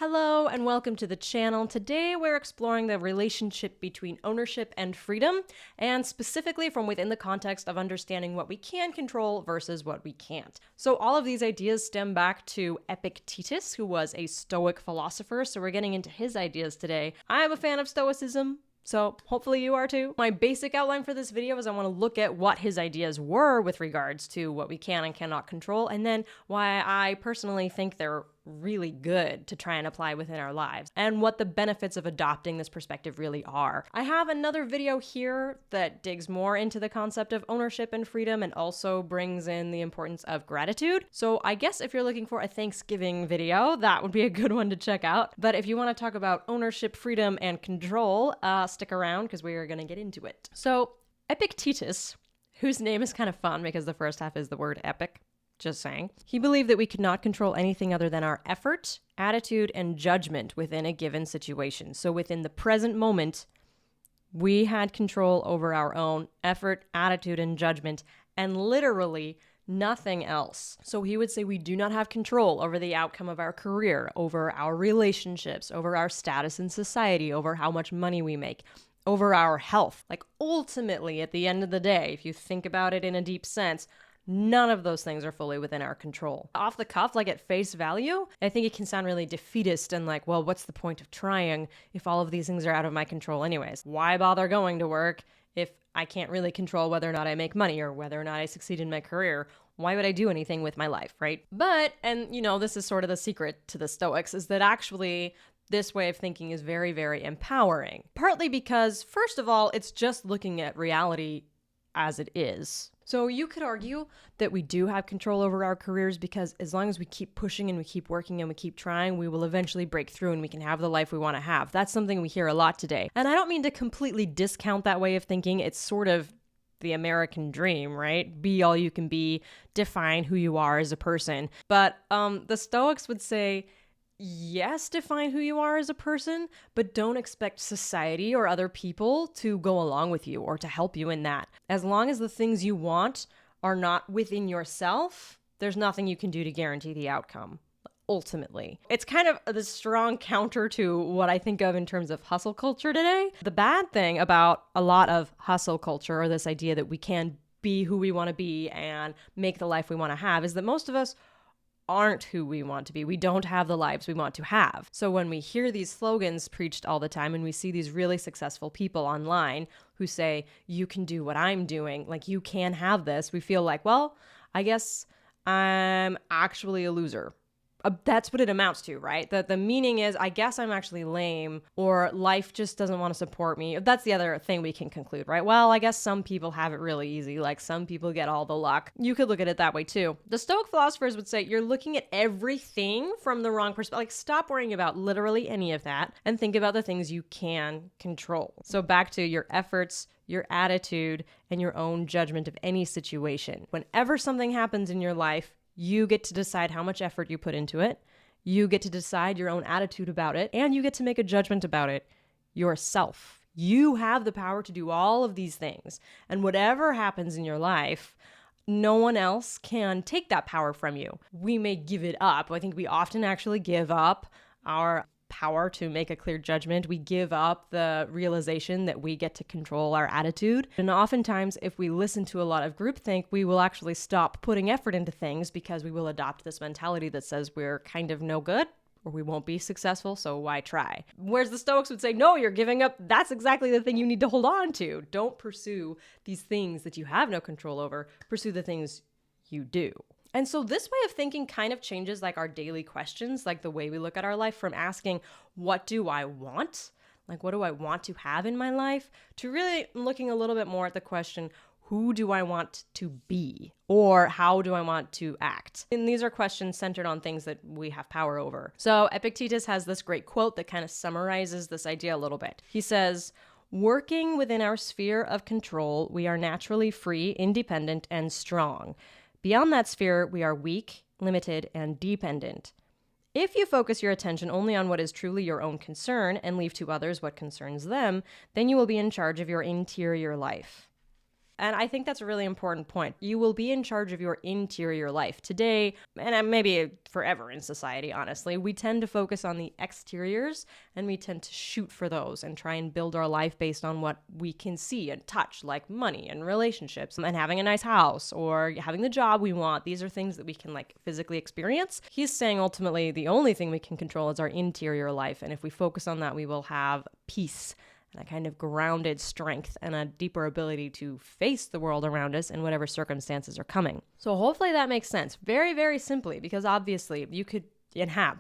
Hello and welcome to the channel. Today we're exploring the relationship between ownership and freedom, and specifically from within the context of understanding what we can control versus what we can't. So all of these ideas stem back to Epictetus, who was a Stoic philosopher, so we're getting into his ideas today. I'm a fan of Stoicism, so hopefully you are too. My basic outline for this video is I want to look at what his ideas were with regards to what we can and cannot control, and then why I personally think they're really good to try and apply within our lives, and what the benefits of adopting this perspective really are. I have another video here that digs more into the concept of ownership and freedom and also brings in the importance of gratitude. So I guess if you're looking for a Thanksgiving video, that would be a good one to check out. But if you want to talk about ownership, freedom, and control, stick around because we are going to get into it. So Epictetus, whose name is kind of fun because the first half is the word epic, just saying. He believed that we could not control anything other than our effort, attitude, and judgment within a given situation. So within the present moment, we had control over our own effort, attitude, and judgment, and literally nothing else. So he would say we do not have control over the outcome of our career, over our relationships, over our status in society, over how much money we make, over our health. Like ultimately, at the end of the day, if you think about it in a deep sense, none of those things are fully within our control. Off the cuff, like at face value, I think it can sound really defeatist and like, well, what's the point of trying if all of these things are out of my control anyways? Why bother going to work if I can't really control whether or not I make money or whether or not I succeed in my career? Why would I do anything with my life, right? But, and you know, this is sort of the secret to the Stoics, is that actually this way of thinking is very, very empowering. Partly because, first of all, it's just looking at reality as it is. So you could argue that we do have control over our careers because as long as we keep pushing and we keep working and we keep trying, we will eventually break through and we can have the life we want to have. That's something we hear a lot today. And I don't mean to completely discount that way of thinking. It's sort of the American dream, right? Be all you can be, define who you are as a person. But the Stoics would say, yes, define who you are as a person, but don't expect society or other people to go along with you or to help you in that. As long as the things you want are not within yourself, there's nothing you can do to guarantee the outcome, ultimately. It's kind of the strong counter to what I think of in terms of hustle culture today. The bad thing about a lot of hustle culture, or this idea that we can be who we want to be and make the life we want to have, is that most of us aren't who we want to be. We don't have the lives we want to have. So when we hear these slogans preached all the time and we see these really successful people online who say, you can do what I'm doing, like you can have this, we feel like, well, I guess I'm actually a loser. That's what it amounts to, right? The meaning is, I guess I'm actually lame, or life just doesn't want to support me. That's the other thing we can conclude, right? Well, I guess some people have it really easy. Like some people get all the luck. You could look at it that way too. The Stoic philosophers would say you're looking at everything from the wrong perspective. Like stop worrying about literally any of that and think about the things you can control. So back to your efforts, your attitude, and your own judgment of any situation. Whenever something happens in your life, you get to decide how much effort you put into it. You get to decide your own attitude about it, and you get to make a judgment about it yourself. You have the power to do all of these things. And whatever happens in your life, no one else can take that power from you. We may give it up. I think we often actually give up our power to make a clear judgment. We give up the realization that we get to control our attitude. And oftentimes, if we listen to a lot of groupthink, we will actually stop putting effort into things because we will adopt this mentality that says we're kind of no good or we won't be successful, so why try? Whereas the Stoics would say, no, you're giving up. That's exactly the thing you need to hold on to. Don't pursue these things that you have no control over. Pursue the things you do. And so this way of thinking kind of changes like our daily questions, like the way we look at our life, from asking, what do I want? Like, what do I want to have in my life? To really looking a little bit more at the question, who do I want to be? Or how do I want to act? And these are questions centered on things that we have power over. So Epictetus has this great quote that kind of summarizes this idea a little bit. He says, working within our sphere of control, we are naturally free, independent, and strong. Beyond that sphere, we are weak, limited, and dependent. If you focus your attention only on what is truly your own concern and leave to others what concerns them, then you will be in charge of your interior life. And I think that's a really important point. You will be in charge of your interior life. Today, and maybe forever in society, honestly, we tend to focus on the exteriors and we tend to shoot for those and try and build our life based on what we can see and touch, like money and relationships and having a nice house or having the job we want. These are things that we can like physically experience. He's saying ultimately the only thing we can control is our interior life. And if we focus on that, we will have peace and a kind of grounded strength and a deeper ability to face the world around us and whatever circumstances are coming. So hopefully that makes sense. Very, very simply, because obviously you could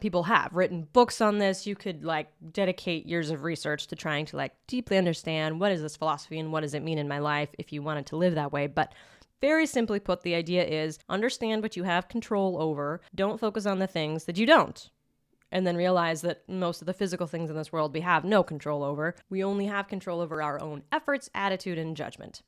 people have written books on this. You could like dedicate years of research to trying to like deeply understand what is this philosophy and what does it mean in my life if you wanted to live that way. But very simply put, the idea is understand what you have control over. Don't focus on the things that you don't. And then realize that most of the physical things in this world we have no control over. We only have control over our own efforts, attitude, and judgment.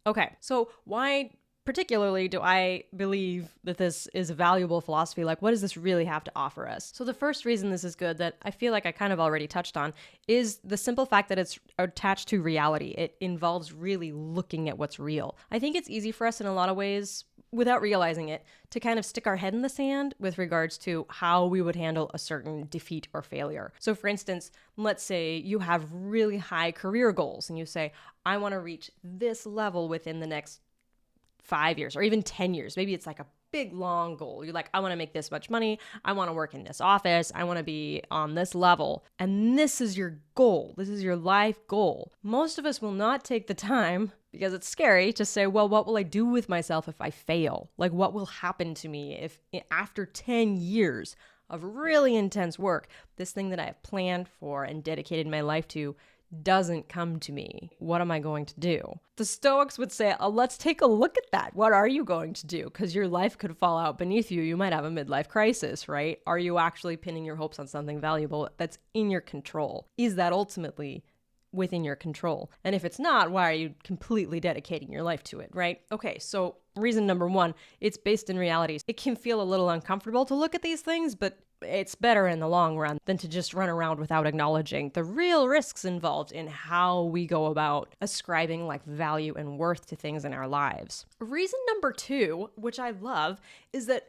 Okay, so why particularly do I believe that this is a valuable philosophy? Like, what does this really have to offer us? So the first reason this is good, that I feel like I kind of already touched on, is the simple fact that it's attached to reality. It involves really looking at what's real. I think it's easy for us in a lot of ways, without realizing it, to kind of stick our head in the sand with regards to how we would handle a certain defeat or failure. So for instance, let's say you have really high career goals and you say, I want to reach this level within the next 5 years or even 10 years. Maybe it's like a big, long goal. You're like, I want to make this much money. I want to work in this office. I want to be on this level. And this is your goal. This is your life goal. Most of us will not take the time, because it's scary, to say, well, what will I do with myself if I fail? Like, what will happen to me if after 10 years of really intense work, this thing that I have planned for and dedicated my life to doesn't come to me? What am I going to do? The Stoics would say, let's take a look at that. What are you going to do? Because your life could fall out beneath you. You might have a midlife crisis, right? Are you actually pinning your hopes on something valuable that's in your control? Is that ultimately within your control? And if it's not, why are you completely dedicating your life to it, right? Okay, so reason number one, it's based in reality. It can feel a little uncomfortable to look at these things, but it's better in the long run than to just run around without acknowledging the real risks involved in how we go about ascribing like value and worth to things in our lives. Reason number two, which I love, is that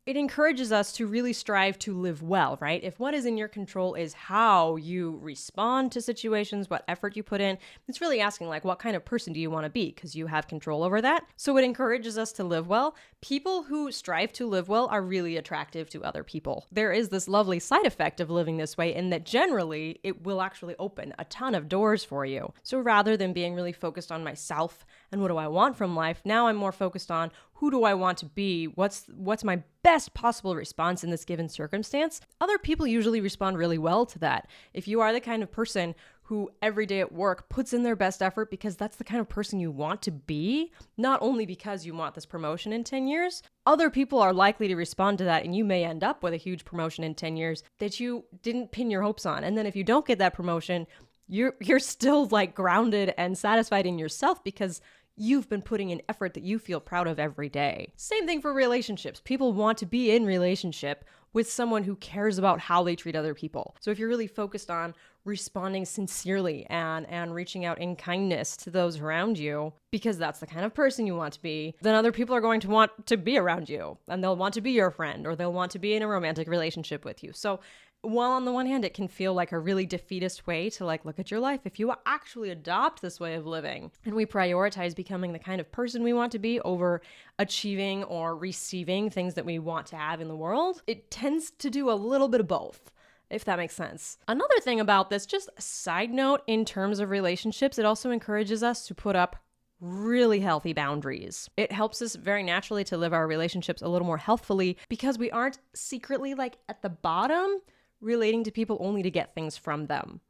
it encourages us to really strive to live well, right? If what is in your control is how you respond to situations, what effort you put in, it's really asking like, what kind of person do you want to be? Because you have control over that. So it encourages us to live well. People who strive to live well are really attractive to other people. There is this lovely side effect of living this way in that generally it will actually open a ton of doors for you. So rather than being really focused on myself and what do I want from life, now I'm more focused on who do I want to be? What's my best possible response in this given circumstance? Other people usually respond really well to that. If you are the kind of person who every day at work puts in their best effort because that's the kind of person you want to be, not only because you want this promotion in 10 years, other people are likely to respond to that and you may end up with a huge promotion in 10 years that you didn't pin your hopes on. And then if you don't get that promotion, you're still like grounded and satisfied in yourself because you've been putting in effort that you feel proud of every day. Same thing for relationships. People want to be in relationship with someone who cares about how they treat other people. So if you're really focused on responding sincerely and reaching out in kindness to those around you, because that's the kind of person you want to be, then other people are going to want to be around you and they'll want to be your friend or they'll want to be in a romantic relationship with you. So while on the one hand, it can feel like a really defeatist way to like look at your life, if you actually adopt this way of living and we prioritize becoming the kind of person we want to be over achieving or receiving things that we want to have in the world, it tends to do a little bit of both, if that makes sense. Another thing about this, just a side note in terms of relationships, it also encourages us to put up really healthy boundaries. It helps us very naturally to live our relationships a little more healthfully because we aren't secretly like at the bottom relating to people only to get things from them.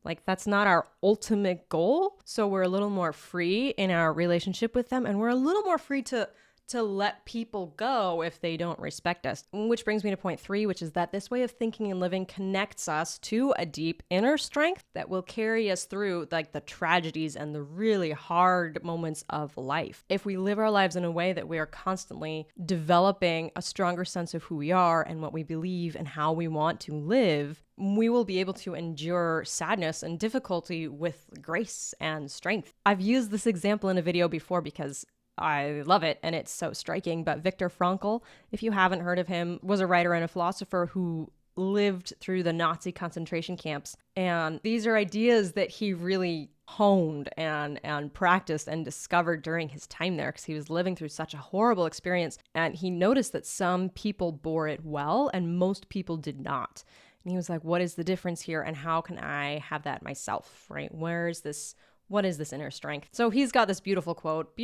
Like that's not our ultimate goal. So we're a little more free in our relationship with them and we're a little more free to to let people go if they don't respect us. Which brings me to point 3, which is that this way of thinking and living connects us to a deep inner strength that will carry us through like the tragedies and the really hard moments of life. If we live our lives in a way that we are constantly developing a stronger sense of who we are and what we believe and how we want to live, we will be able to endure sadness and difficulty with grace and strength. I've used this example in a video before because I love it and it's so striking, but Viktor Frankl, if you haven't heard of him, was a writer and a philosopher who lived through the Nazi concentration camps. And these are ideas that he really honed and practiced and discovered during his time there because he was living through such a horrible experience. And he noticed that some people bore it well and most people did not. And he was like, what is the difference here and how can I have that myself, right? What is this inner strength? So he's got this beautiful quote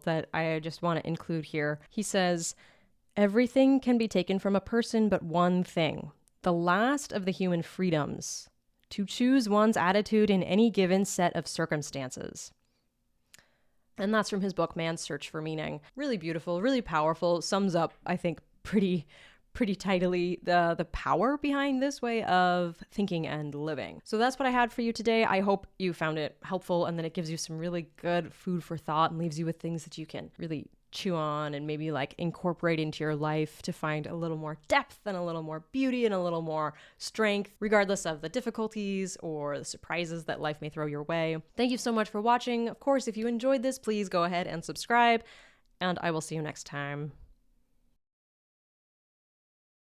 that I just want to include here. He says, everything can be taken from a person but one thing, the last of the human freedoms, to choose one's attitude in any given set of circumstances. And that's from his book, Man's Search for Meaning. Really beautiful, really powerful, sums up, I think, pretty tidily the power behind this way of thinking and living. So that's what I had for you today. I hope you found it helpful and that it gives you some really good food for thought and leaves you with things that you can really chew on and maybe like incorporate into your life to find a little more depth and a little more beauty and a little more strength, regardless of the difficulties or the surprises that life may throw your way. Thank you so much for watching. Of course, if you enjoyed this, please go ahead and subscribe, and I will see you next time.